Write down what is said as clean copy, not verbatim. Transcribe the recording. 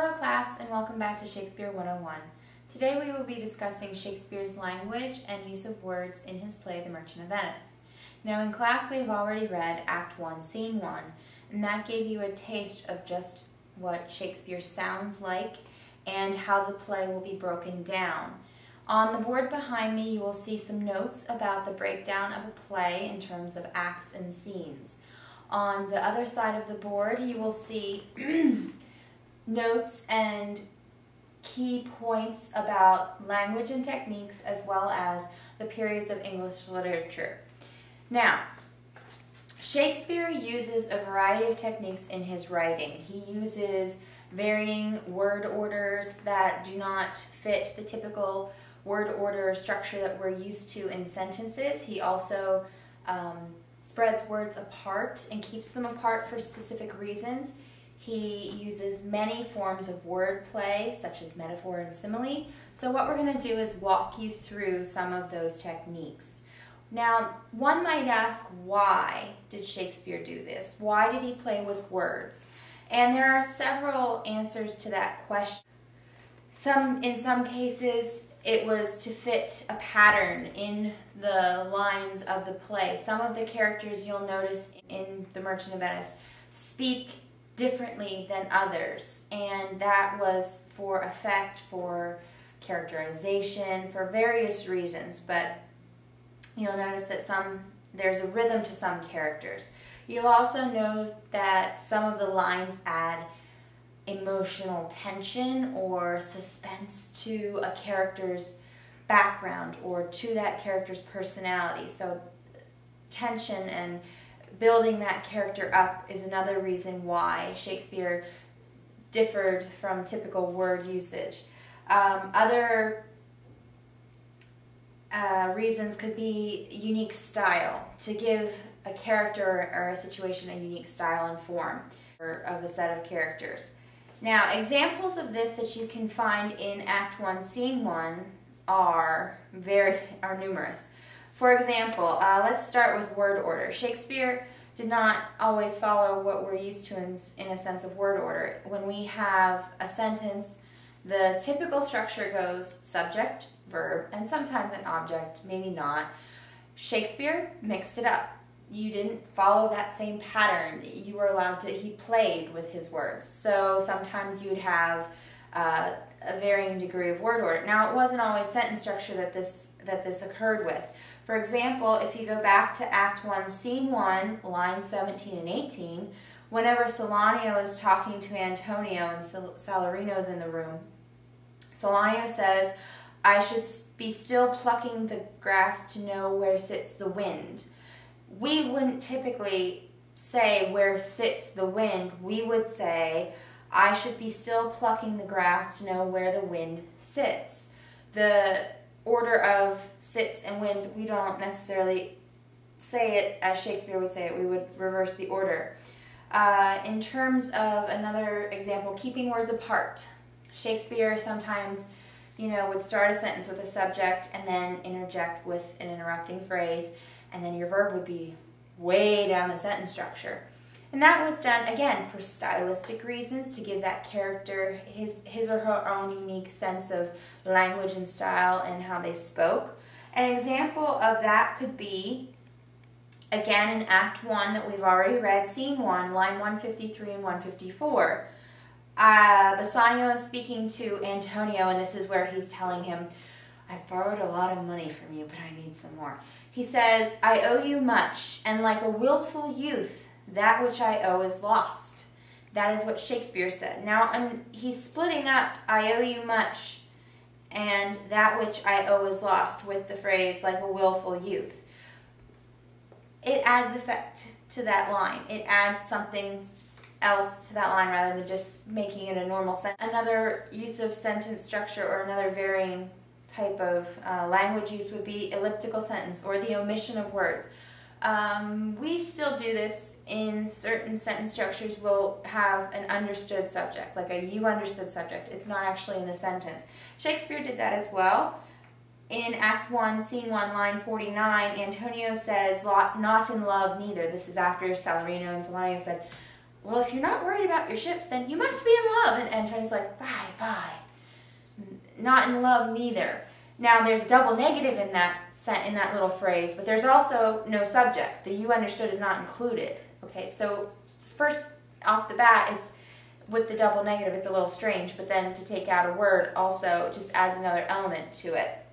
Hello class, and welcome back to Shakespeare 101. Today we will be discussing Shakespeare's language and use of words in his play The Merchant of Venice. Now in class we've already read Act 1, Scene 1, and that gave you a taste of just what Shakespeare sounds like and how the play will be broken down. On the board behind me you will see some notes about the breakdown of a play in terms of acts and scenes. On the other side of the board you will see notes and key points about language and techniques as well as the periods of English literature. Now, Shakespeare uses a variety of techniques in his writing. He uses varying word orders that do not fit the typical word order structure that we're used to in sentences. He also spreads words apart and keeps them apart for specific reasons. He uses many forms of wordplay, such as metaphor and simile. So what we're going to do is walk you through some of those techniques. Now, one might ask, why did Shakespeare do this? Why did he play with words? And there are several answers to that question. In some cases, it was to fit a pattern in the lines of the play. Some of the characters you'll notice in The Merchant of Venice speak differently than others, and that was for effect, for characterization, for various reasons, but you'll notice that there's a rhythm to some characters. You'll also note that some of the lines add emotional tension or suspense to a character's background or to that character's personality. So tension and building that character up is another reason why Shakespeare differed from typical word usage. Other reasons could be unique style, to give a character or a situation a unique style and form of a set of characters. Now, examples of this that you can find in Act 1, Scene 1 are numerous. For example, let's start with word order. Shakespeare did not always follow what we're used to in a sense of word order. When we have a sentence, the typical structure goes subject, verb, and sometimes an object, maybe not. Shakespeare mixed it up. You didn't follow that same pattern. You were allowed to, he played with his words. So sometimes you'd have a varying degree of word order. Now, it wasn't always sentence structure that this occurred with. For example, if you go back to Act 1, Scene 1, lines 17 and 18, whenever Salanio is talking to Antonio and Salarino's in the room, Salanio says, "I should be still plucking the grass to know where sits the wind." We wouldn't typically say, "Where sits the wind?" We would say, "I should be still plucking the grass to know where the wind sits." The order of sits and wind, we don't necessarily say it as Shakespeare would say it. We would reverse the order. In terms of another example, keeping words apart. Shakespeare sometimes, would start a sentence with a subject and then interject with an interrupting phrase, and then your verb would be way down the sentence structure. And that was done, again, for stylistic reasons, to give that character his or her own unique sense of language and style and how they spoke. An example of that could be, again, in Act 1 that we've already read, Scene 1, line 153 and 154. Bassanio is speaking to Antonio, and this is where he's telling him, "I've borrowed a lot of money from you, but I need some more." He says, "I owe you much, and like a willful youth, that which I owe is lost." That is what Shakespeare said. Now, he's splitting up "I owe you much" and "that which I owe is lost" with the phrase "like a willful youth." It adds effect to that line. It adds something else to that line rather than just making it a normal sentence. Another use of sentence structure, or another varying type of language use, would be elliptical sentence, or the omission of words. We still do this in certain sentence structures. We'll have an understood subject, like a "you understood" subject. It's not actually in the sentence. Shakespeare did that as well. In Act 1, Scene 1, line 49, Antonio says, "Not in love neither." This is after Salarino and Salanio said, well, if you're not worried about your ships, then you must be in love. And Chinese like, fie. Not in love neither. Now, there's a double negative in that little phrase, but there's also no subject. The you understood is not included. Okay, so first off the bat, it's with the double negative, it's a little strange, but then to take out a word also just adds another element to it.